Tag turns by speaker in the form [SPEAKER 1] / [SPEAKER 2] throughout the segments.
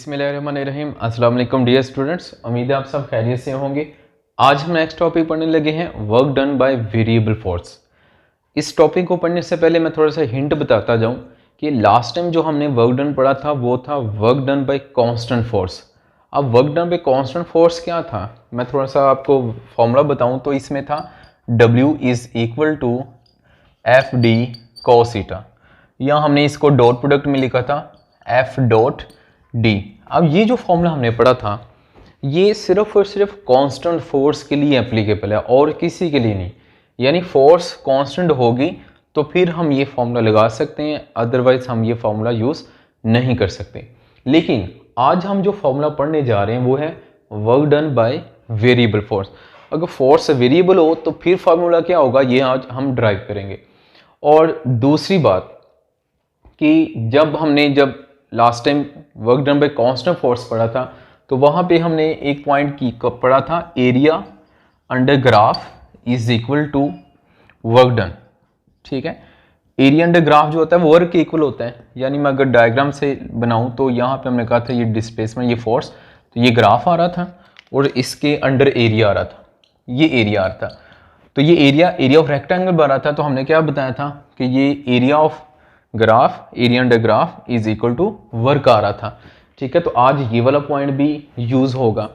[SPEAKER 1] बिस्मिल्लाहिर्रहमानिर्रहीम। अस्सलाम वालेकुम डियर स्टूडेंट्स, उम्मीद है आप सब खैरियत से होंगे। आज हम नेक्स्ट टॉपिक पढ़ने लगे हैं work done by variable force. इस टॉपिक को पढ़ने से पहले मैं थोड़ा सा हिंट बताता जाऊं कि लास्ट टाइम जो हमने वर्क डन पढ़ा था वो था work done by constant force. अब work done by constant force क्या था, मैं थोड़ा सा आपको फॉर्मूला बताऊं तो इसमें था W is equal to F D cos theta. यहाँ हमने इसको डॉट प्रोडक्ट में लिखा था एफ डॉट डी। अब ये जो फॉर्मूला हमने पढ़ा था ये सिर्फ और सिर्फ कांस्टेंट फोर्स के लिए एप्लीकेबल है और किसी के लिए नहीं। यानी फोर्स कांस्टेंट होगी तो फिर हम ये फॉर्मूला लगा सकते हैं, अदरवाइज हम ये फॉर्मूला यूज़ नहीं कर सकते। लेकिन आज हम जो फॉर्मूला पढ़ने जा रहे हैं वो है work done by variable force. अगर फोर्स वेरिएबल हो तो फिर फार्मूला क्या होगा ये आज हम ड्राइव करेंगे। और दूसरी बात कि जब last time work done by constant force पढ़ा था तो वहाँ पे हमने एक पॉइंट की पढ़ा था area under graph is equal to work done. ठीक है, एरिया अंडर ग्राफ जो होता है वो वर्क के इक्वल होता है। यानी मैं अगर डायग्राम से बनाऊँ तो यहाँ पे हमने कहा था ये डिस्प्लेसमेंट ये फोर्स, तो ये ग्राफ आ रहा था और इसके अंडर एरिया आ रहा था, ये एरिया आ रहा था। तो ये एरिया ऑफ रेक्टेंगल बन रहा था, तो हमने क्या बताया था कि ये area of graph area under graph is equal to work आ रहा था। ठीक है, तो आज ये वाला पॉइंट भी यूज़ होगा।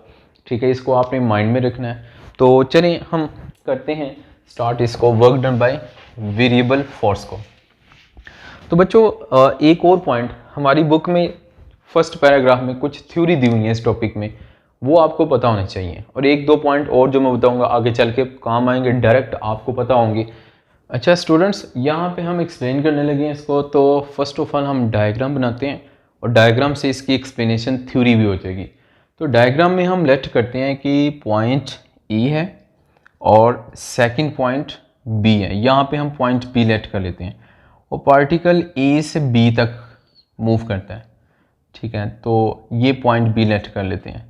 [SPEAKER 1] ठीक है, इसको आपने माइंड में रखना है। तो चलिए हम करते हैं स्टार्ट इसको work done by variable force को। तो बच्चों एक और पॉइंट हमारी बुक में फर्स्ट पैराग्राफ में कुछ थ्योरी दी हुई है इस टॉपिक में, वो आपको पता होने चाहिए। और एक दो पॉइंट और जो मैं बताऊंगा आगे चल के काम आएंगे, डायरेक्ट आपको पता होंगे। अच्छा स्टूडेंट्स, यहाँ पे हम एक्सप्लेन करने लगे हैं इसको, तो फर्स्ट ऑफ ऑल हम डायग्राम बनाते हैं और डायग्राम से इसकी एक्सप्लेनेशन थ्योरी भी हो जाएगी। तो डायग्राम में हम लेट करते हैं कि पॉइंट E है और सेकंड पॉइंट B है। यहाँ पे हम पॉइंट B लेट कर लेते हैं और पार्टिकल A से B तक मूव करता है। ठीक है, तो ये पॉइंट B लेट कर लेते हैं।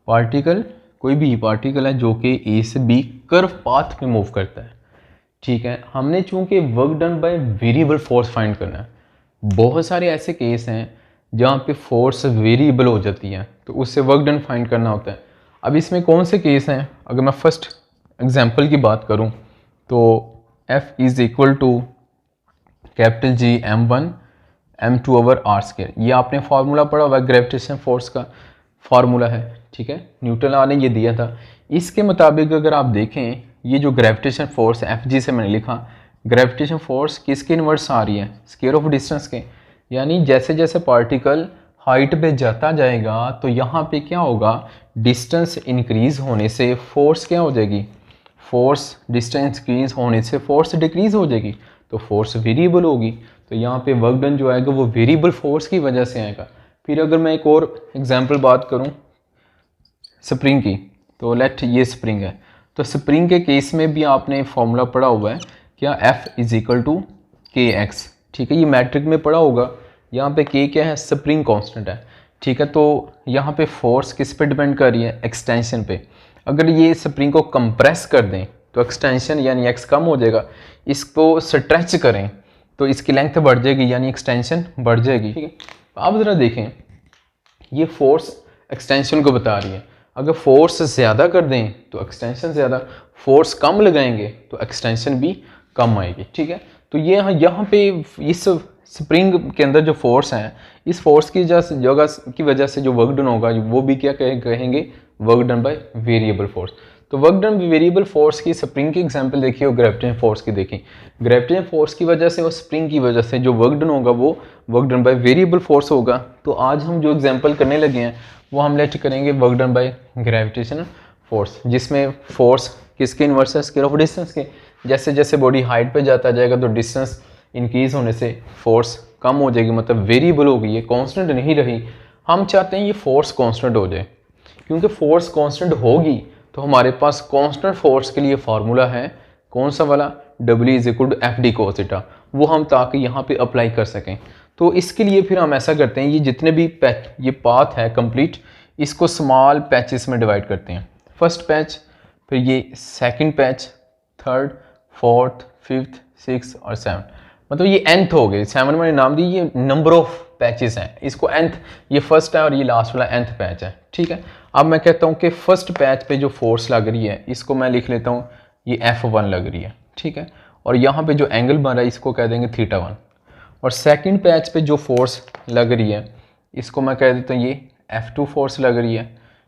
[SPEAKER 1] पार्टिकल कोई भी पार्टिकल है जो कि A से B कर्व पाथ पे मूव करता है। ठीक है, हमने चूंकि work done by variable force find करना है, बहुत सारे ऐसे केस हैं जहाँ पे फोर्स वेरिएबल हो जाती है तो उससे वर्क डन फाइंड करना होता है। अब इसमें कौन से केस हैं, अगर मैं फर्स्ट एग्जांपल की बात करूँ तो F is equal to capital G m1 m2 over r square. ये आपने फार्मूला पढ़ा हुआ है, ग्रेविटेशन फोर्स का फार्मूला है। ठीक है, न्यूटन लॉ ने ये दिया था। इसके मुताबिक अगर आप देखें ये जो ग्रेविटेशन फोर्स एफ जी से मैंने लिखा, ग्रेविटेशन फोर्स किसके इन्वर्स आ रही है, स्क्वायर ऑफ डिस्टेंस के। यानी जैसे जैसे पार्टिकल हाइट पे जाता जाएगा तो यहाँ पे क्या होगा, डिस्टेंस इंक्रीज होने से फोर्स क्या हो जाएगी, फोर्स डिस्टेंस इंक्रीज होने से फोर्स डिक्रीज हो जाएगी, तो फोर्स वेरिएबल होगी। तो यहाँ पे वर्क डन जो आएगा वो वेरिएबल फोर्स की वजह से आएगा। फिर अगर मैं एक और एग्जाम्पल बात करूँ स्प्रिंग की, तो लेट ये स्प्रिंग है, तो स्प्रिंग के केस में भी आपने फॉर्मूला पढ़ा हुआ है क्या, F इज इक्वल टू के एक्स। ठीक है, ये मैट्रिक में पढ़ा होगा। यहाँ पे K क्या है, स्प्रिंग कांस्टेंट है। ठीक है, तो यहाँ पे फोर्स किस पे डिपेंड कर रही है, एक्सटेंशन पे। अगर ये स्प्रिंग को कंप्रेस कर दें तो एक्सटेंशन यानी x कम हो जाएगा, इसको स्ट्रेच करें तो इसकी लेंथ बढ़ जाएगी यानी एक्सटेंशन बढ़ जाएगी। ठीक है, आप ज़रा देखें ये फोर्स एक्सटेंशन को बता रही है। अगर फोर्स ज़्यादा कर दें तो एक्सटेंशन ज़्यादा, फोर्स कम लगाएंगे तो एक्सटेंशन भी कम आएगी। ठीक है, तो ये यहाँ पे इस स्प्रिंग के अंदर जो फोर्स है, इस फोर्स की जगह की वजह से जो वर्क डन होगा वो भी क्या कहेंगे, work done by variable force. तो वर्क डन वेरिएबल फोर्स की स्प्रिंग की एग्जांपल देखिए और ग्रेविटेशन फोर्स की देखिए। ग्रेविटेशन फोर्स की वजह से और स्प्रिंग की वजह से जो वर्क डन होगा वो work done by variable force होगा। तो आज हम जो एग्जांपल करने लगे हैं वो हम लेट करेंगे work done by gravitational force, जिसमें फोर्स किसके इन्वर्स है, स्क्वायर ऑफ डिस्टेंस के। जैसे जैसे बॉडी हाइट पे जाता जाएगा तो डिस्टेंस इंक्रीज होने से फोर्स कम हो जाएगी, मतलब वेरिएबल होगी, ये कांस्टेंट नहीं रही। हम चाहते हैं ये फोर्स कांस्टेंट हो जाए, क्योंकि फोर्स कांस्टेंट होगी तो हमारे पास कांस्टेंट फोर्स के लिए फार्मूला है कौन सा वाला, W is equal to F D cos theta, वो हम ताकि यहाँ पे अप्लाई कर सकें। तो इसके लिए फिर हम ऐसा करते हैं, ये जितने भी ये पाथ है कंप्लीट, इसको स्मॉल पैचेस में डिवाइड करते हैं। फर्स्ट पैच, फिर ये second patch, third, fourth, fifth, six और सेवन, मतलब ये nth हो गए। 7 मैंने नाम दी, ये नंबर ऑफ पैचेस हैं, इसको nth, ये फर्स्ट है और ये लास्ट वाला nth पैच है, ठीक है। अब मैं कहता हूँ कि फर्स्ट पैच पे जो फोर्स लग रही है इसको मैं लिख लेता हूँ ये F1 लग रही है, ठीक है। और यहाँ पे जो एंगल बन रहा है इसको कह देंगे θ1। और सेकंड पैच पे जो फोर्स लग रही है इसको मैं कह देता हूँ ये F2 फोर्स लग रही है,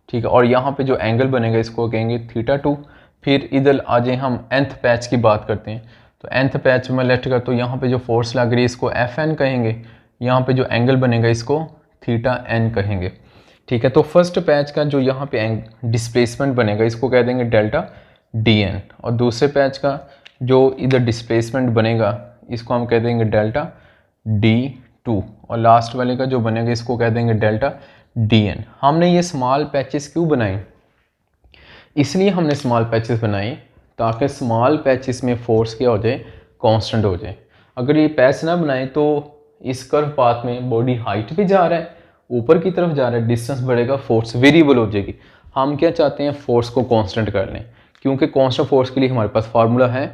[SPEAKER 1] ठीक है। और यहाँ पे जो एंगल बनेगा इसको कहेंगे θ2। फिर इधर आ जाए हम nth पैच की बात करते हैं, तो nth पैच में लेट कर, तो यहाँ पे जो फोर्स लग रही है इसको Fn कहेंगे, यहाँ पे जो एंगल बनेगा इसको θn कहेंगे, ठीक है। तो फर्स्ट पैच का जो यहाँ पे डिस्प्लेसमेंट बनेगा इसको कह देंगे डेल्टा dn, और दूसरे पैच का जो इधर डिस्प्लेसमेंट बनेगा इसको हम कह देंगे डेल्टा d2, और लास्ट वाले का जो बनेगा इसको कह देंगे डेल्टा dn। हमने ये स्मॉल पैचेस क्यों बनाए? इसलिए हमने स्मॉल पैचेस बनाए ताकि स्मॉल पैचेस में फोर्स क्या हो जाए, कांस्टेंट हो जाए। अगर ये पैच ना बनाए तो इस कर्व पाथ में बॉडी हाइट भी जा रहा है, ऊपर की तरफ जा रहा है, डिस्टेंस बढ़ेगा, फोर्स वेरिएबल हो जाएगी। हम क्या चाहते हैं, फोर्स को कांस्टेंट कर लें, क्योंकि कांस्टेंट फोर्स के लिए हमारे पास फार्मूला है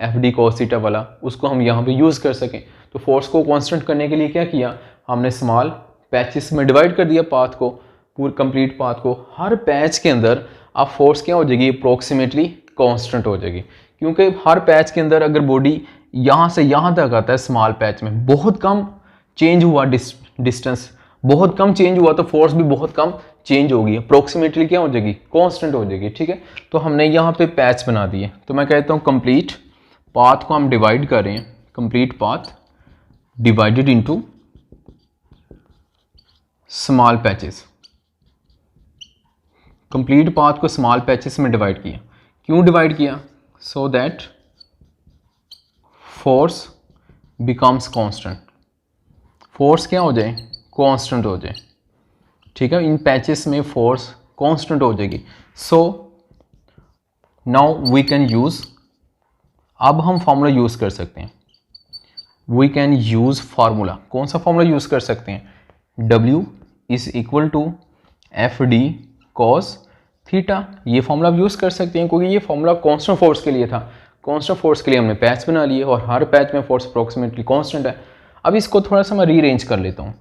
[SPEAKER 1] FD cos थीटा वाला, उसको हम यहाँ पे यूज़ कर सकें। तो फोर्स को कांस्टेंट करने के लिए क्या किया, हमने स्मॉल पैचेस में डिवाइड कर दिया पाथ को, पूरे कंप्लीट पाथ को। हर पैच के अंदर अब फोर्स क्या हो जाएगी, अप्रोक्सीमेटली कांस्टेंट हो जाएगी, क्योंकि हर पैच के अंदर अगर बॉडी यहाँ से यहाँ तक आता है, स्मॉल पैच में बहुत कम चेंज हुआ, डिस्टेंस बहुत कम चेंज हुआ, तो फोर्स भी बहुत कम चेंज होगी, अप्रोक्सीमेटली क्या हो जाएगी, कांस्टेंट हो जाएगी, ठीक है। तो हमने यहाँ पे पैच बना दिए, तो मैं कहता हूँ कंप्लीट पाथ को हम डिवाइड कर रहे हैं, complete path divided into small patches. Complete path को स्मॉल पैचेस में डिवाइड किया, क्यों डिवाइड किया, so that force becomes constant, force क्या हो जाए, कांस्टेंट हो जाए, ठीक है। इन पैचेस में फोर्स कांस्टेंट हो जाएगी। So now we can use, अब हम फार्मूला यूज कर सकते हैं, वी कैन यूज फार्मूला। कौन सा फार्मूला यूज कर सकते हैं, W is equal to FD cos theta, ये फार्मूला आप यूज कर सकते हैं, क्योंकि ये फार्मूला कांस्टेंट फोर्स के लिए था। कांस्टेंट फोर्स के लिए हमने पैच बना लिए और हर पैच में फोर्स अप्रोक्सीमेटली कांस्टेंट है। अब इसको थोड़ा सा मैं रीअरेंज कर लेता हूँ,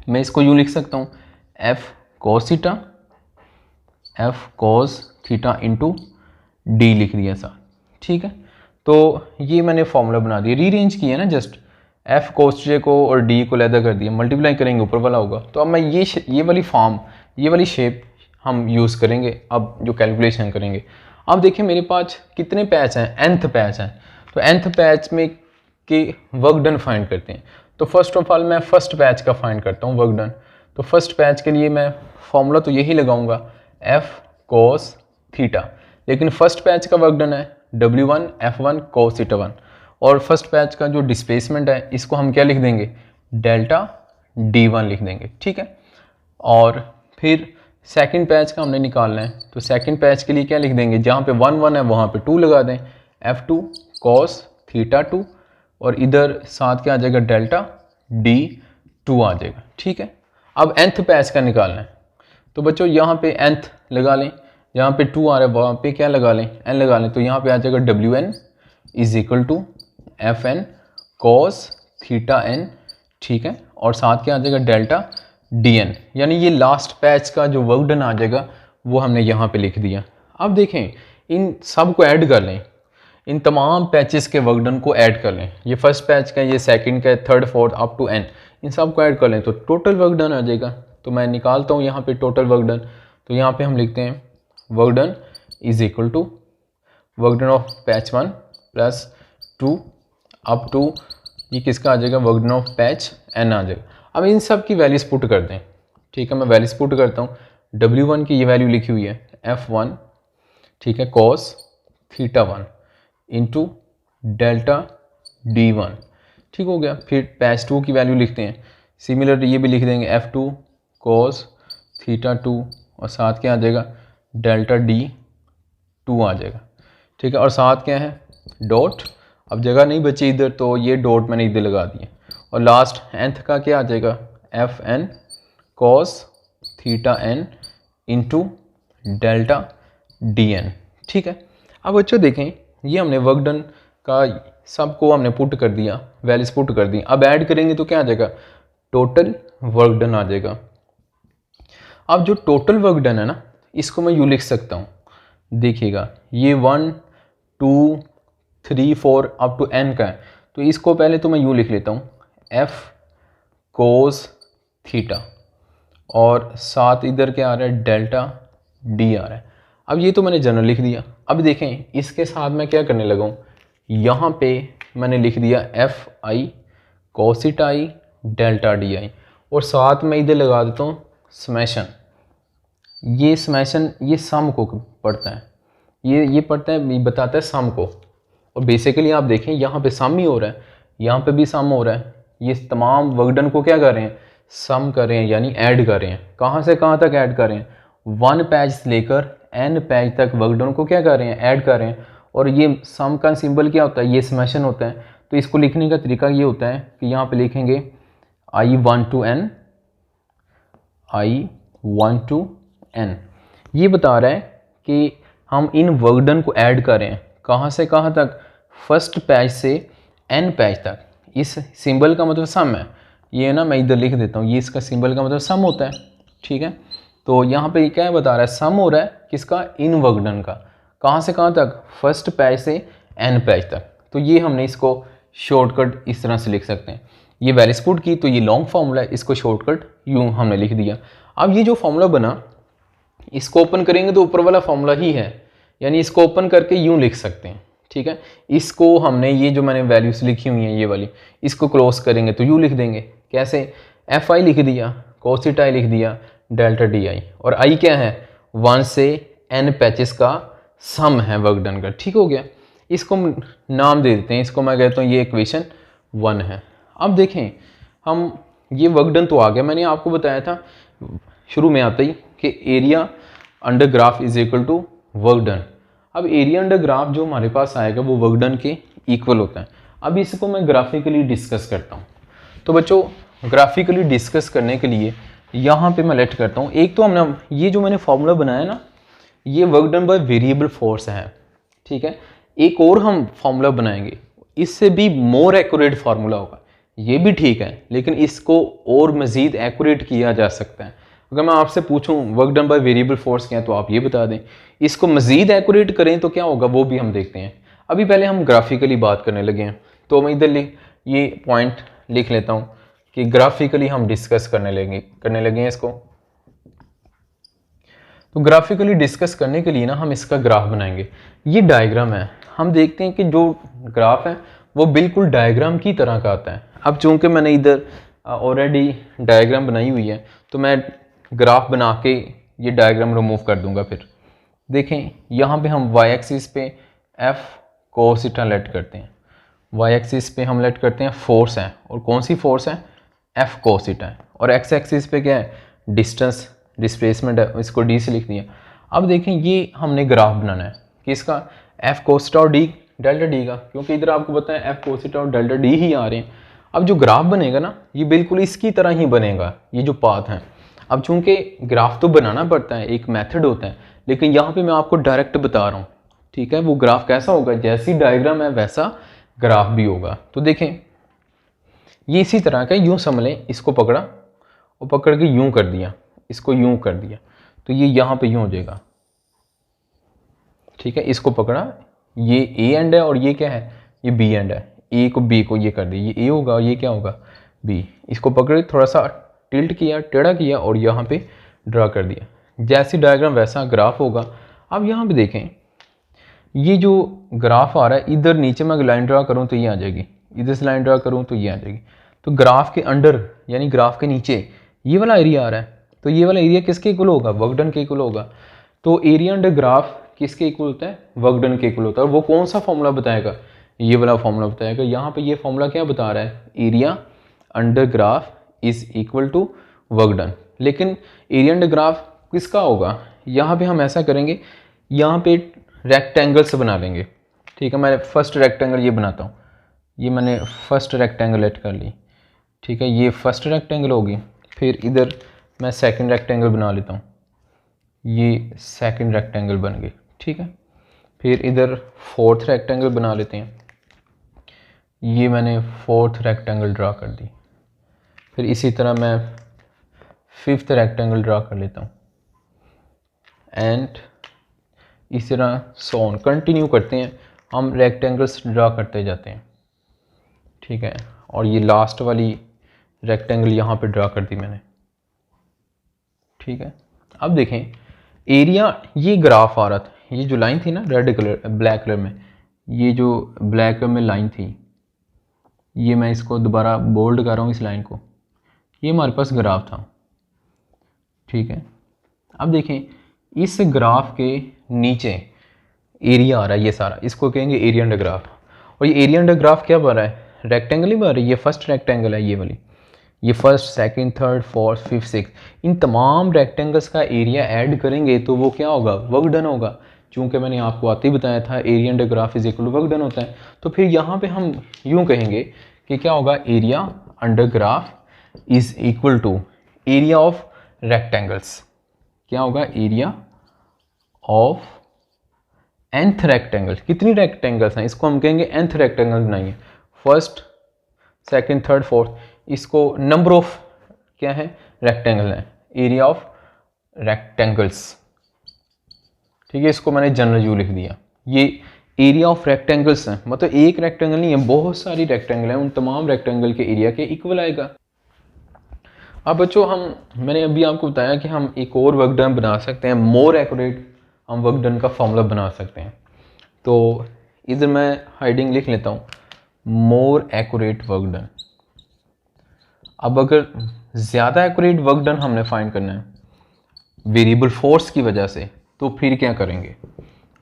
[SPEAKER 1] मैं इसको यूँ लिख सकता हूँ F cos theta into D लिख दिया साथ, ठीक है। तो ये मैंने फार्मूला बना दिया, रीअरेंज किया ना, जस्ट F cos J को और D को लैदा कर दिया, मल्टीप्लाई करेंगे ऊपर वाला होगा। तो अब मैं ये वाली फॉर्म, ये वाली शेप हम यूज़ करेंगे अब जो कैलकुलेशन करेंगे। अब देखिए मेरे पास कितने पैच हैं, nth पैच हैं, तो nth पैच में के वर्क डन फाइंड करते हैं। तो फर्स्ट ऑफ ऑल मैं फर्स्ट पैच का फाइंड करता हूँ वर्क डन। तो फर्स्ट पैच के लिए मैं फॉर्मूला तो यही लगाऊंगा F cos थीटा, लेकिन फर्स्ट पैच का वर्क डन है W1 F1 cos थीटा 1, और फर्स्ट पैच का जो डिस्प्लेसमेंट है इसको हम क्या लिख देंगे, डेल्टा D1 लिख देंगे, ठीक है। और फिर सेकंड पैच का हमने निकालना है, तो सेकंड पैच के लिए क्या लिख देंगे, जहाँ पे 1 1 है वहाँ पे 2 लगा दें, F2 cos थीटा 2, और इधर साथ क्या आ जाएगा, डेल्टा D2 आ जाएगा, ठीक है। अब nth पैच का निकालना है, तो बच्चों यहाँ पे nth लगा लें, यहाँ पे 2 आ रहा है वहाँ पे क्या लगा लें, n लगा लें, तो यहाँ पे आ जाएगा WN is equal to FN cos theta n, ठीक है। और साथ क्या आ जाएगा, डेल्टा DN, यानी ये लास्ट पैच का जो वर्क डन आ जाएगा वो हमने यहाँ पे लिख दिया। अब देखें इन सब को ऐड कर लें, इन तमाम पैचेस के वर्क डन को ऐड कर लें, ये फर्स्ट पैच का, ये सेकंड का, third fourth up to n, इन सब को ऐड कर लें तो टोटल वर्क डन आ जाएगा। तो मैं निकालता हूँ यहाँ पे टोटल वर्क डन, तो यहाँ पे हम लिखते हैं work done is equal to work done of patch 1 plus 2 up to ये किसका आ जाएगा, work done of patch n आ जाएगा। अब इन सब की वैल्यूज पुट कर दें, ठीक है। मैं वैल्यूज पुट करता हूँ, W1 की ये वैल्यू लिखी हुई है F1, ठीक है, cos theta 1 into delta D1, ठीक हो गया। फिर पैच 2 की वैल्यू लिखते हैं, सिमिलर ये भी लिख देंगे F2 cos थीटा 2, और साथ क्या आ जाएगा, डेल्टा D2 आ जाएगा, ठीक है। और साथ क्या है, डॉट, अब जगह नहीं बची इधर तो ये डॉट मैंने इधर लगा दिए, और लास्ट nth का क्या आ जाएगा, FN cos theta n into delta DN, ठीक है। अब बच्चों देखें ये हमने वर्क डन का सबको हमने पुट कर दिया, वैल्यूज पुट कर दी। अब ऐड करेंगे तो क्या आ जाएगा, टोटल वर्क डन आ जाएगा। अब जो टोटल वर्क डन है ना, इसको मैं यूँ लिख सकता हूँ, देखिएगा ये 1 2 3 4 अप टू n का है, तो इसको पहले तो मैं यूँ लिख लेता हूँ f कोस थीटा, और साथ इधर क्या आ रहा है, डेल्टा डी आ रहा है। अब ये तो मैंने जनरल लिख दिया। अब देखें इसके साथ मैं क्या करने लगा हूँ, यहाँ पे मैंने लिख दिया F i cos theta i delta d i, और साथ में इधर लगा देता हूँ समेशन। ये समेशन ये सम को पढ़ता है, ये पढ़ता है, ये बताता है सम को। और बेसिकली आप देखें यहाँ पे सम ही हो रहा है, यहाँ पे भी सम हो रहा है। ये तमाम वर्कडन को क्या कर रहे हैं, सम कर रहे हैं, यानी ऐड कर रहे हैं। कहाँ से कहाँ तक ऐड कर रहे हैं, 1 पेज से लेकर n पेज तक वर्कडन को क्या कर रहे हैं, ऐड कर रहे हैं। और ये सम का सिंबल क्या होता है, ये समेशन होता है। तो इसको लिखने का तरीका ये होता है कि यहाँ पे लिखेंगे I1 to n, I1 to n। ये बता रहा है कि हम इन वर्कडन को ऐड कर रहे हैं, कहाँ से कहाँ तक, फर्स्ट पेज से n पेज तक। इस सिंबल का मतलब सम है, ये ना मैं इधर लिख देता हूँ, ये इसका सिंबल का मतलब सम होता है, ठीक है। तो यहाँ पे क्या बता रहा है, सम हो रहा है किसका, इन वर्कडन का, कहाँ से कहाँ तक, फर्स्ट पेज से n पेज तक। तो ये हमने इसको शॉर्टकट इस तरह से लिख सकते हैं। ये वेरिस्पुट की तो ये लॉन्ग फार्मूला है, इसको शॉर्टकट यूँ हमने लिख दिया। अब ये जो फार्मूला बना, इसको ओपन करेंगे तो ऊपर वाला फार्मूला ही है, यानी इसको ओपन करके यूँ लिख सकते हैं, ठीक है। इसको हमने ये जो मैंने वैल्यूज लिखी हुई हैं ये वाली, इसको क्लोज करेंगे तो यूँ लिख देंगे, कैसे, एफ आई लिख दिया, कोसिटा आई लिख दिया, डेल्टा डी आई, और आई क्या है, 1 से n पैचेस का सम है वर्क डन का, ठीक हो गया। इसको नाम दे देते हैं, इसको मैं कहता हूँ ये इक्वेशन 1 है। अब देखें हम, ये वर्क डन तो आ गया, मैंने आपको बताया था शुरू में आते ही कि area under graph is equal to work done. अब एरिया अंडर ग्राफ जो हमारे पास आएगा वो वर्क डन के इक्वल होता है। अब इसको मैं ग्राफिकली डिस्कस करता हूँ। तो बच्चों ग्राफिकली डिस्कस करने के लिए यहाँ पे मैं लेट करता हूँ, एक तो हमने ये जो मैंने फार्मूला बनाया ना, ये work done by variable force है, ठीक है। एक और हम फार्मूला बनाएंगे, इससे भी मोर एक्यूरेट फार्मूला होगा, ये भी ठीक है, लेकिन इसको और मज़ीद एक्यूरेट किया जा सकता है। अगर मैं आपसे पूछूं work done by variable force क्या है, तो आप ये बता दें। इसको मज़ीद एक्यूरेट करें तो क्या होगा, वो भी हम देखते हैं। अभी पहले हम ग्राफिकली बात करने लगे हैं, तो मैं इधर ये पॉइंट लिख लेता हूँ कि ग्राफिकली हम डिस्कस करने लगे हैं इसको। तो ग्राफिकली डिस्कस करने के लिए ना हम इसका ग्राफ बनाएंगे। ये डायग्राम है, हम देखते हैं कि जो ग्राफ है वो बिल्कुल डायग्राम की तरह का आता है। अब चूंकि मैंने इधर ऑलरेडी डायग्राम बनाई हुई है, तो मैं ग्राफ बना के ये डायग्राम रिमूव कर दूंगा। फिर देखें यहाँ पे हम वाई एक्सिस पे एफ कोसिटा लेट करते हैं, वाई एक्सिस पे हम लेट करते हैं फोर्स है, और कौन सी फोर्स है, एफ कोसिटा है। और एक्स एक्सिस पे क्या है, डिस्टेंस डिस्प्लेसमेंट है, इसको डी से लिख दिया। अब देखें ये हमने ग्राफ बनाना है किसका, एफ कोसिटा और डी डेल्टा डी का, क्योंकि इधर आपको पता है एफ कोसिटा और डेल्टा डी ही आ रहे हैं। अब जो ग्राफ बनेगा ना, ये बिल्कुल इसकी तरह ही बनेगा, ये जो पाथ है। अब चूंकि ग्राफ तो बनाना पड़ता है, एक मेथड होता है, लेकिन यहाँ पे मैं आपको डायरेक्ट बता रहा हूँ, ठीक है। वो ग्राफ कैसा होगा, जैसी डायग्राम है वैसा ग्राफ भी होगा। तो देखें ये इसी तरह का, यूँ समझ लें, इसको पकड़ा और पकड़ के यूँ कर दिया, इसको यूँ कर दिया, तो ये यहाँ पे यूँ हो जाएगा, ठीक है। इसको पकड़ा, ये ए एंड है और ये क्या है, ये बी एंड है। ए को बी को ये कर दिया, ये ए होगा और ये क्या होगा, बी। इसको पकड़े, थोड़ा सा टिल्ट किया, टेढ़ा किया और यहाँ पे ड्रा कर दिया। जैसी डायग्राम वैसा ग्राफ होगा। अब यहाँ पे देखें ये जो ग्राफ आ रहा है, इधर नीचे मैं लाइन ड्रा करूँ तो ये आ जाएगी, इधर से लाइन ड्रा करूँ तो ये आ जाएगी। तो ग्राफ के अंडर यानी ग्राफ के नीचे ये वाला एरिया आ रहा है, तो ये वाला एरिया किसके इक्वल होगा, वर्क डन के इक्वल होगा। तो एरिया अंडर ग्राफ किसके इक्वल होता है, वर्क डन के इक्वल होता है। और वो कौन सा फॉर्मूला बताएगा, ये वाला फॉर्मूला बताएगा। यहाँ पे ये फॉर्मूला क्या बता रहा है, area under graph is equal to work done. लेकिन एरिया अंडर ग्राफ किसका होगा, यहाँ पे हम ऐसा करेंगे, यहाँ पे रेक्टेंगल्स बना लेंगे, ठीक है। मैं फर्स्ट रेक्टेंगल ये बनाता हूँ, ये मैंने फर्स्ट रेक्टेंगल ऐड कर ली, ठीक है। ये फर्स्ट रेक्टेंगल होगी, फिर इधर मैं सेकंड रेक्टेंगल बना लेता हूँ, ये सेकंड रेक्टेंगल बन गई, ठीक है। फिर इधर फोर्थ रेक्टेंगल बना लेते हैं, ये मैंने फोर्थ रेक्टेंगल ड्रा कर दी। फिर इसी तरह मैं 5th रेक्टेंगल ड्रा कर लेता हूँ एंड इस तरह सोन कंटिन्यू करते हैं, हम रेक्टेंगल्स ड्रा करते जाते हैं। ठीक है, और ये लास्ट वाली रेक्टेंगल यहाँ पे ड्रा कर दी मैंने। ठीक है, अब देखें एरिया, ये ग्राफ आ रहा था, ये जो लाइन थी ना रेड कलर ब्लैक कलर में, ये जो ब्लैक कलर में लाइन थी, ये मैं इसको दोबारा बोल्ड कर रहा हूँ इस लाइन को, ये हमारे पास ग्राफ था। ठीक है, अब देखें इस ग्राफ के नीचे एरिया आ रहा है ये सारा, इसको कहेंगे एरिया अंडर ग्राफ। और ये एरिया अंडर ग्राफ क्या बन रहा है, रेक्टेंगल ही बन रहा है। ये फर्स्ट रेक्टेंगल है, ये वाली, ये first, second, third, fourth, fifth, six, इन तमाम रेक्टेंगल्स का एरिया ऐड करेंगे तो वो क्या होगा, वर्क डन होगा। चूँकि मैंने आपको आते ही बताया था area under graph is equal to work done होता है, तो फिर यहाँ पे हम यूँ कहेंगे कि क्या होगा, area under graph is equal to area of rectangles. क्या होगा, एरिया ऑफ nth रेक्टेंगल। कितनी रेक्टेंगल्स हैं, इसको हम कहेंगे nth रेक्टेंगल बनाइए, फर्स्ट, सेकंड, थर्ड, फोर्थ, इसको नंबर ऑफ क्या है, रेक्टेंगल है, एरिया ऑफ रेक्टेंगल्स। ठीक है, इसको मैंने जनरल यू लिख दिया। ये एरिया ऑफ रेक्टेंगल्स हैं, मतलब एक रेक्टेंगल नहीं है, बहुत सारी रेक्टेंगल हैं, उन तमाम रेक्टेंगल के एरिया के इक्वल आएगा। अब बच्चों मैंने अभी आपको बताया कि हम एक और वर्क डन बना सकते हैं, मोर एक्यूरेट हम वर्क डन का फॉर्मूला बना सकते हैं। तो इधर मैं हाइडिंग लिख लेता हूँ, मोर एक्यूरेट वर्क डन। अब अगर ज़्यादा एक्यूरेट वर्क डन हमने फाइंड करना है वेरिएबल फोर्स की वजह से, तो फिर क्या करेंगे,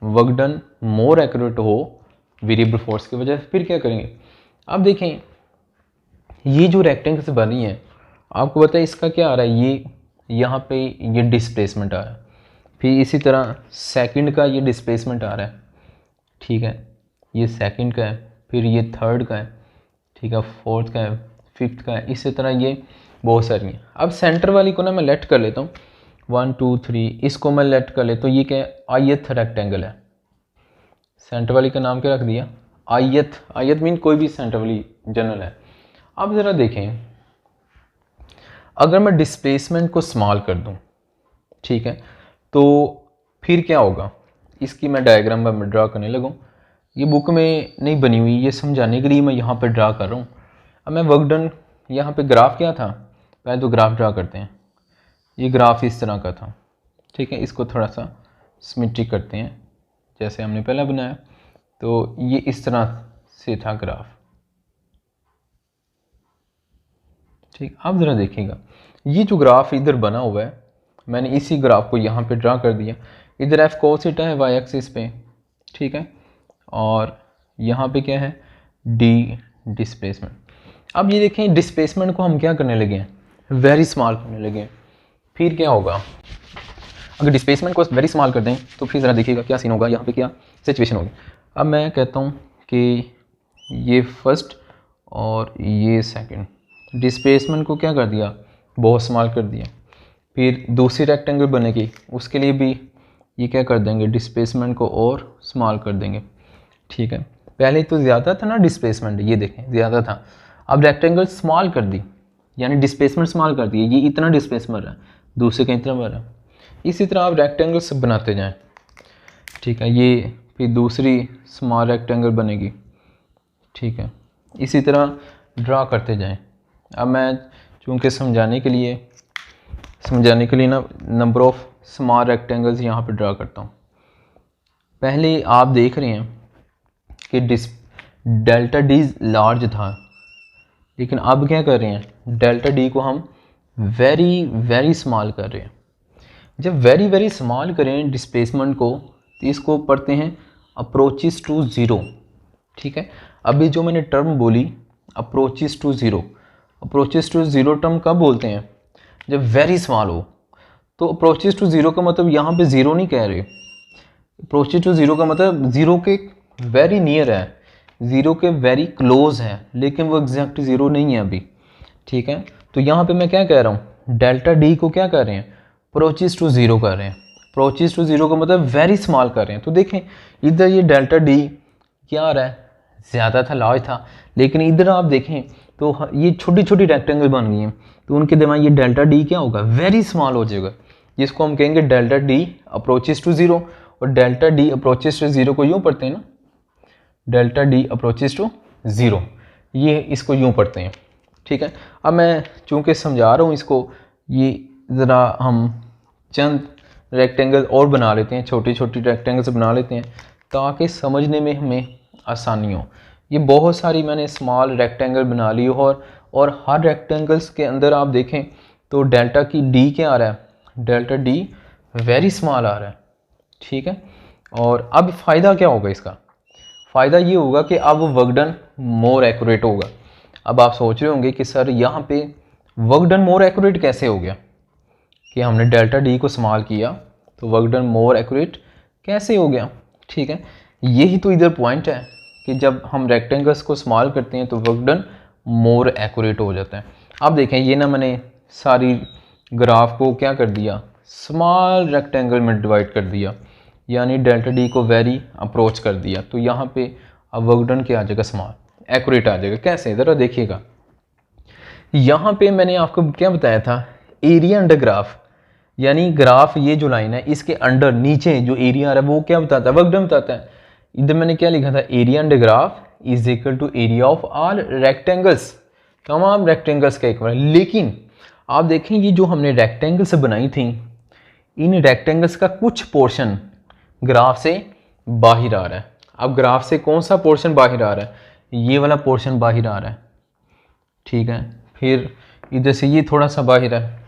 [SPEAKER 1] वर्क डन मोर एक्यूरेट हो वेरिएबल फोर्स की वजह से, फिर क्या करेंगे। अब देखें ये जो रेक्टेंगल्स बनी है, आपको पता है इसका क्या आ रहा है, ये यहाँ पे ये डिस्प्लेसमेंट आ रहा है, फिर इसी तरह सेकंड का ये डिस्प्लेसमेंट आ रहा है। ठीक है, ये सेकंड का है, फिर ये थर्ड का है, ठीक है, फोर्थ का है, फिफ्थ का है, इसी तरह ये बहुत सारी हैं। अब सेंटर वाली को ना मैं लेट कर लेता हूँ, 1 2 3, इसको मैं लेट कर लेता हूँ, ये क्या है, आयत रेक्टेंगल है। सेंटर वाली का नाम क्या रख दिया, आयत। आयत मीन कोई भी सेंटर वाली जनरल है। अब ज़रा देखें, अगर मैं डिस्प्लेसमेंट को स्मॉल कर दूं, ठीक है, तो फिर क्या होगा, इसकी मैं डायग्राम में ड्रा करने लगूँ। ये बुक में नहीं बनी हुई, ये समझाने के लिए मैं यहाँ पे ड्रा कर रहा हूँ। अब मैं वर्क डन, यहाँ पे ग्राफ क्या था, पहले तो ग्राफ ड्रा करते हैं। ये ग्राफ इस तरह का था, ठीक है, इसको थोड़ा सा सिमेट्रिक करते हैं जैसे हमने पहले बनाया। तो ये इस तरह से था ग्राफ, ठीक। अब ज़रा देखिएगा, ये जो ग्राफ इधर बना हुआ है, मैंने इसी ग्राफ को यहाँ पे ड्रा कर दिया। इधर एफ कोस थीटा है वाई एक्सिस पे, ठीक है, और यहाँ पे क्या है, डी डिस्प्लेसमेंट। अब ये देखें, डिस्प्लेसमेंट को हम क्या करने लगे हैं, वेरी स्मॉल करने लगे हैं। फिर क्या होगा, अगर डिस्प्लेसमेंट को वेरी स्मॉल कर दें तो फिर ज़रा देखिएगा क्या सीन होगा, यहाँ पे क्या सिचुएशन होगी। अब मैं कहता हूँ कि ये फर्स्ट और ये सेकंड, डिस्प्लेसमेंट को क्या कर दिया, बहुत स्मॉल कर दिया। फिर दूसरी रेक्टेंगल बनेगी, उसके लिए भी ये क्या कर देंगे, डिस्प्लेसमेंट को और स्मॉल कर देंगे, ठीक है। पहले तो ज़्यादा था ना डिस्प्लेसमेंट, ये देखें ज़्यादा था, अब रेक्टेंगल स्मॉल कर दी, यानी डिस्प्लेसमेंट स्मॉल कर दिए, ये इतना डिस्प्लेसमेंट है, दूसरे का इतना बड़ा। इसी तरह आप रेक्टेंगल्स बनाते जाएं, ठीक है। ये फिर दूसरी स्मॉल रेक्टेंगल बनेगी, ठीक है, इसी तरह ड्रा करते जाएं। अब मैं चूँकि समझाने के लिए ना नंबर ऑफ़ स्मॉल रेक्टेंगल्स यहाँ पे ड्रा करता हूँ। पहले आप देख रहे हैं कि डेल्टा डी लार्ज था, लेकिन अब क्या कर रहे हैं, डेल्टा डी को हम वेरी स्मॉल कर रहे हैं। जब वेरी स्मॉल करें डिस्प्लेसमेंट को, तो इसको पढ़ते हैं अप्रोचेस टू ज़ीरो, ठीक है। अभी जो मैंने टर्म बोली approaches to zero, approaches to zero term कब बोलते हैं, जब वेरी स्मॉल हो। तो अप्रोचेस टू ज़ीरो का मतलब यहाँ पे ज़ीरो नहीं कह रहे, अप्रोचेस टू ज़ीरो का मतलब ज़ीरो के वेरी नियर है, ज़ीरो के वेरी क्लोज है, लेकिन वो एग्जैक्ट ज़ीरो नहीं है अभी, ठीक है। तो यहाँ पे मैं क्या कह रहा हूँ, डेल्टा डी को क्या कर रहे हैं, अप्रोचेस टू ज़ीरो कर रहे हैं। अप्रोचेस टू ज़ीरो का मतलब वेरी स्मॉल कर रहे हैं। तो देखें इधर ये डेल्टा डी क्या आ रहा है, ज़्यादा था, लार्ज था, लेकिन इधर आप देखें तो ये छोटी छोटी रेक्टेंगल बन गई हैं, तो उनके दरमियान ये डेल्टा डी क्या होगा, वेरी स्मॉल हो जाएगा, जिसको हम कहेंगे delta d approaches to zero. और delta d approaches to zero को यूँ पढ़ते हैं ना, delta d approaches to zero, ये इसको यूँ पढ़ते हैं। ठीक है, अब मैं चूँकि समझा रहा हूँ इसको, ये ज़रा हम चंद रेक्टेंगल और बना लेते हैं, छोटी छोटी रेक्टेंगल्स बना लेते हैं ताकि समझने में हमें आसानी हो। ये बहुत सारी मैंने स्मॉल रेक्टेंगल बना ली और हर रेक्टेंगल्स के अंदर आप देखें तो डेल्टा की डी क्या आ रहा है, डेल्टा डी वेरी स्मॉल आ रहा है। ठीक है, और अब फ़ायदा क्या होगा इसका, फ़ायदा ये होगा कि अब वर्क डन मोर एक्यूरेट होगा। अब आप सोच रहे होंगे कि सर यहाँ पे वर्क डन मोर एक्यूरेट कैसे हो गया, कि हमने डेल्टा डी को स्मॉल किया तो वर्क डन मोर एक्यूरेट कैसे हो गया। ठीक है, यही तो इधर पॉइंट है कि जब हम रेक्टेंगल्स को स्मॉल करते हैं तो वर्क डन मोर एक्यूरेट हो जाता है। अब देखें, ये ना मैंने सारी ग्राफ को क्या कर दिया, स्मॉल रेक्टेंगल में डिवाइड कर दिया, यानी डेल्टा डी को वेरी अप्रोच कर दिया, तो यहाँ पे अब वर्क डन क्या आ जाएगा, स्मॉल एक्यूरेट आ जाएगा। कैसे, ज़रा देखिएगा, यहाँ पे मैंने आपको क्या बताया था, एरिया अंडर ग्राफ, यानी ग्राफ ये जो लाइन है इसके अंडर नीचे जो एरिया आ रहा है वो क्या बताता है, वर्क डन बताता है। इधर मैंने क्या लिखा था, area under graph is equal to area of all rectangles, तमाम रेक्टेंगल्स का एक बार। लेकिन आप देखें ये जो हमने रेक्टेंगल्स बनाई थी, इन रेक्टेंगल्स का कुछ पोर्शन ग्राफ से बाहर आ रहा है। अब ग्राफ से कौन सा पोर्शन बाहर आ रहा है, ये वाला पोर्शन बाहर आ रहा है। ठीक है, फिर इधर से ये थोड़ा सा बाहर है,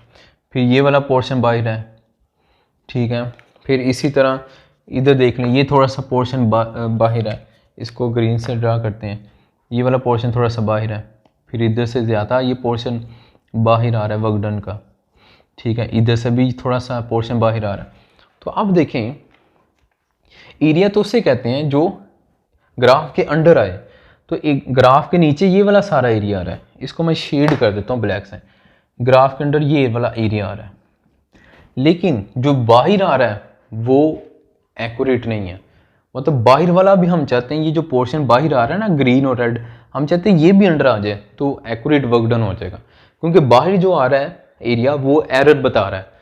[SPEAKER 1] फिर ये वाला पोर्शन बाहर है। ठीक है, फिर इसी तरह इधर देख लें, ये थोड़ा सा पोर्शन बाहर है, इसको ग्रीन से ड्रा करते हैं, ये वाला पोर्शन थोड़ा सा बाहर है, फिर इधर से ज़्यादा ये पोर्शन बाहर आ रहा है वर्क डन का। ठीक है, इधर से भी थोड़ा सा पोर्शन बाहर आ रहा है। तो अब देखें, एरिया तो उससे कहते हैं जो ग्राफ के अंडर आए, तो एक ग्राफ के नीचे ये वाला सारा एरिया आ रहा है, इसको मैं शेड कर देता हूँ ब्लैक से, ग्राफ के अंदर ये वाला एरिया आ रहा है, लेकिन जो बाहर आ रहा है वो एक्यूरेट नहीं है। मतलब बाहर वाला भी हम चाहते हैं, ये जो पोर्शन बाहर आ रहा है ना ग्रीन और रेड, हम चाहते हैं ये भी अंडर आ जाए तो एक्यूरेट वर्क डन हो जाएगा, क्योंकि बाहर जो आ रहा है एरिया वो एरर बता रहा है।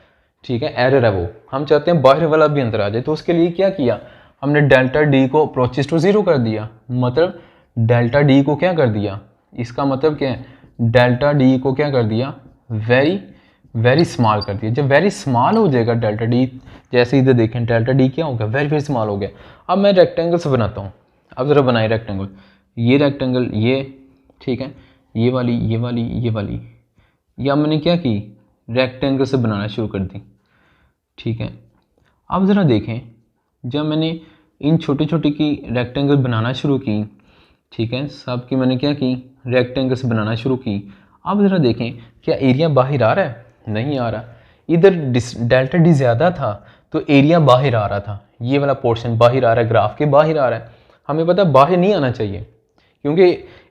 [SPEAKER 1] ठीक है, एरर है वो, हम चाहते हैं बाहर वाला भी अंदर आ जाए। तो उसके लिए क्या किया हमने, डेल्टा डी को अप्रोचेस टू जीरो कर दिया। मतलब डेल्टा डी को क्या कर दिया, इसका मतलब क्या है, डेल्टा डी को क्या कर दिया, वेरी वेरी स्मॉल कर दिया। जब वेरी स्मॉल हो जाएगा डेल्टा डी, जैसे इधर देखें डेल्टा डी क्या हो गया, वेरी वेरी स्मॉल हो गया। अब मैं रेक्टेंगल्स बनाता हूँ, अब ज़रा बनाए रेक्टेंगल, ये रेक्टेंगल ये, ठीक है, ये वाली ये वाली ये वाली, या मैंने क्या की, रेक्टेंगल से बनाना शुरू कर दी। ठीक है, अब ज़रा देखें, जब मैंने इन छोटी छोटी की रेक्टेंगल बनाना शुरू की, ठीक है, सब की मैंने क्या की, रेक्टेंगल से बनाना शुरू की। अब ज़रा देखें क्या एरिया बाहर आ रहा है, नहीं आ रहा। इधर डेल्टा डी ज़्यादा था तो एरिया बाहर आ रहा था, ये वाला पोर्शन बाहर आ रहा है, ग्राफ के बाहर आ रहा है। हमें पता बाहर नहीं आना चाहिए, क्योंकि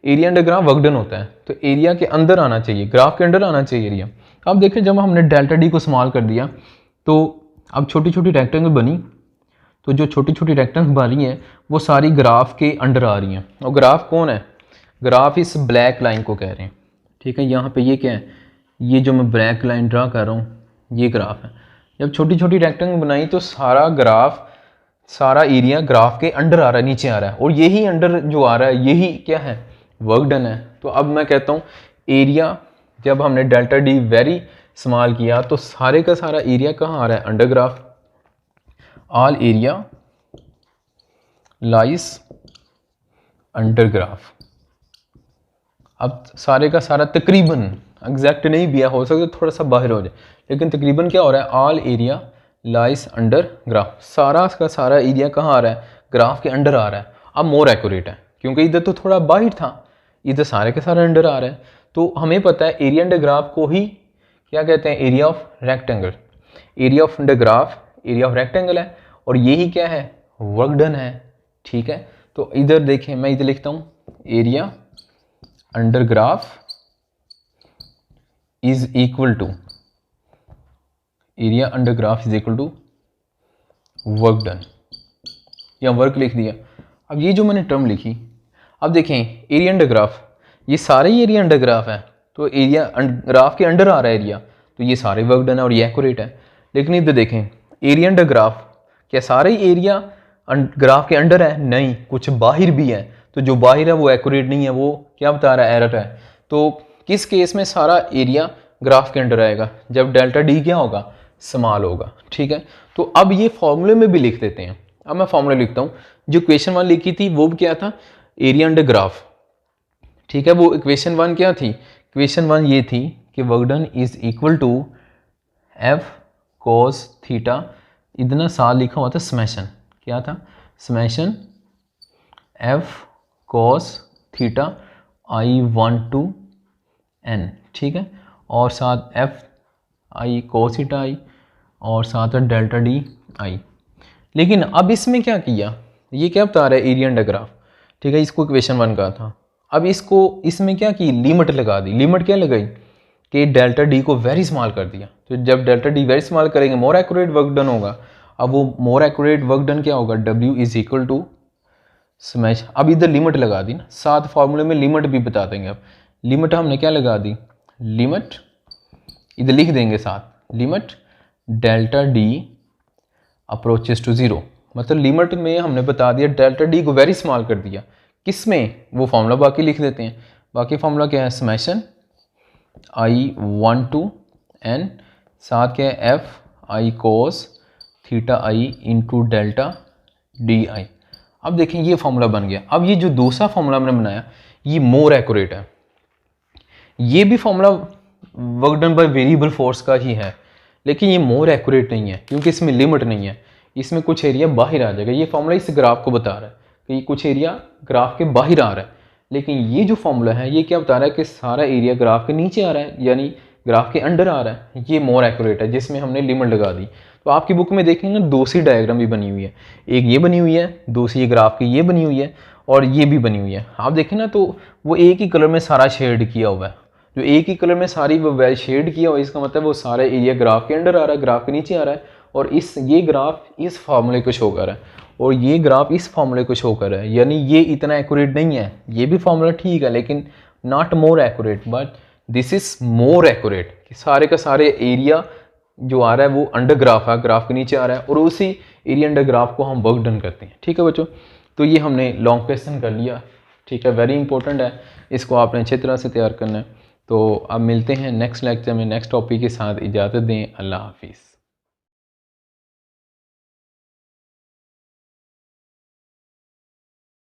[SPEAKER 1] area under graph work done होता है, तो एरिया के अंदर आना चाहिए, ग्राफ के अंदर आना चाहिए एरिया। अब देखें जब हमने डेल्टा डी को स्मॉल कर दिया तो अब छोटी छोटी रेक्टेंगल बनी, तो जो छोटी छोटी रेक्टेंगल बन रही हैं वो सारी ग्राफ के अंडर आ रही हैं। और ग्राफ कौन है, ग्राफ इस ब्लैक लाइन को कह रहे हैं। ठीक है, यहाँ पे ये क्या है, ये जो मैं ब्लैक लाइन ड्रा कर रहा हूँ ये ग्राफ है। जब छोटी छोटी रेक्टेंगल बनाई तो सारा ग्राफ, सारा एरिया ग्राफ के अंडर आ रहा है, नीचे आ रहा है, और यही अंडर जो आ रहा है यही क्या है, वर्क डन है। तो अब मैं कहता हूँ एरिया, जब हमने डेल्टा डी वेरी स्मॉल किया तो सारे का सारा एरिया कहाँ आ रहा है, अंडर ग्राफ। ऑल एरिया लाइस अंडर ग्राफ। अब सारे का सारा तकरीबन, एग्जैक्ट नहीं भी हो सकता थोड़ा सा बाहर हो जाए, लेकिन तकरीबन क्या हो रहा है, ऑल एरिया लाइस अंडर ग्राफ। सारा का सारा एरिया कहाँ आ रहा है, ग्राफ के अंडर आ रहा है। अब मोर एक्यूरेट है, क्योंकि इधर तो थोड़ा बाहर था, इधर सारे के सारे अंडर आ रहा है। तो हमें पता है एरिया अंडर ग्राफ को ही क्या कहते हैं, area of rectangle. Area of under graph area of rectangle है, और यही क्या है, वर्क डन है। ठीक है, तो इधर देखें, मैं इधर लिखता हूँ area under graph is equal to, area under graph is equal to work done, या वर्क लिख दिया। अब ये जो मैंने टर्म लिखी, अब देखें एरिया अंडर ग्राफ, ये सारे ही एरिया अंडर ग्राफ है, तो एरिया ग्राफ के अंडर आ रहा है एरिया, तो ये सारे वर्क डन है और ये एक्यूरेट है। लेकिन इधर देखें एरिया अंडर ग्राफ, क्या सारे ही एरिया ग्राफ के अंडर है? नहीं, कुछ बाहर भी है, तो जो बाहर है वो एक्यूरेट नहीं है, वो क्या बता रहा है? एरर है। तो किस केस में सारा एरिया ग्राफ के अंडर आएगा? जब डेल्टा डी क्या होगा? स्मॉल होगा। ठीक है, तो अब ये फॉर्मूले में भी लिख देते हैं। अब मैं फॉर्मूला लिखता हूँ। जो इक्वेशन 1 लिखी थी वो क्या था? Area under graph. ठीक है, वो इक्वेशन 1 क्या थी? इक्वेशन 1 ये थी कि work done is equal to F cos theta, इतना साल लिखा हुआ था समेशन, क्या था? Summation F cos theta i 1 to n। ठीक है, और साथ एफ आई कोस थीटा आई और साथ है डेल्टा डी आई। लेकिन अब इसमें क्या किया? ये क्या बता रहा है? Area under graph. ठीक है, इसको इक्वेशन 1 का था। अब इसको इसमें क्या की? लिमिट लगा दी। लिमिट क्या लगाई? कि डेल्टा डी को वेरी स्मॉल कर दिया। तो जब डेल्टा डी वेरी स्मॉल करेंगे मोर एक्यूरेट वर्क डन होगा। अब वो मोर एक्यूरेट वर्क डन क्या होगा? W is equal to smash. अब इधर लिमिट लगा दी ना, साथ फार्मूले में लिमिट भी बता देंगे। अब लिमिट हमने क्या लगा दी? लिमिट इधर लिख देंगे साथ, limit delta d approaches to 0। मतलब लिमिट में हमने बता दिया डेल्टा डी को वेरी स्मॉल कर दिया। किस में? वो फॉर्मूला बाकी लिख देते हैं। बाकी फॉर्मूला क्या है? समेशन आई 1 to n, साथ क्या है? F I cos theta I into delta d आई। अब देखें ये फॉर्मूला बन गया। अब ये जो दूसरा फॉर्मूला हमने बनाया ये मोर एक्यूरेट है। ये भी formula work done by variable force का ही है, लेकिन ये मोर एक्यूरेट नहीं है क्योंकि इसमें लिमिट नहीं है। इसमें कुछ एरिया बाहर आ जाएगा। ये फॉर्मूला इस ग्राफ को बता रहा है कि कुछ एरिया ग्राफ के बाहर आ रहा है, लेकिन ये जो फॉर्मूला है ये क्या बता रहा है कि सारा एरिया ग्राफ के नीचे आ रहा है, यानी ग्राफ के अंडर आ रहा है। ये मोर एक्यूरेट है जिसमें हमने लिमिट लगा दी। तो आपकी बुक में देखेंगे ना दूसरी डायग्राम भी बनी हुई है, एक ये बनी हुई है, दूसरी ग्राफ की ये बनी हुई है और ये भी बनी हुई है। आप देखें ना तो वो एक ही कलर में सारा शेड किया हुआ है। जो एक ही कलर में सारी वो शेड किया हुआ है, इसका मतलब वो सारा एरिया ग्राफ के अंडर आ रहा है, ग्राफ के नीचे आ रहा है। और ये ग्राफ इस फार्मूले को शो कर रहा है और ये ग्राफ इस फार्मूले को शो कर रहा है, यानी ये इतना एक्यूरेट नहीं है। ये भी फार्मूला ठीक है लेकिन not more accurate, but this is more accurate कि सारे का सारे एरिया जो आ रहा है वो अंडर ग्राफ है, ग्राफ के नीचे आ रहा है और उसी एरिया अंडर ग्राफ को हम वर्क डन करते हैं। ठीक है बच्चों, तो ये हमने लॉन्ग क्वेश्चन कर लिया। ठीक है, वेरी इंपॉर्टेंट है, इसको आपने अच्छी तरह से तैयार करना है। तो अब मिलते हैं नेक्स्ट लेक्चर में नेक्स्ट टॉपिक के साथ। इजाज़त दें, अल्लाह हाफिज़।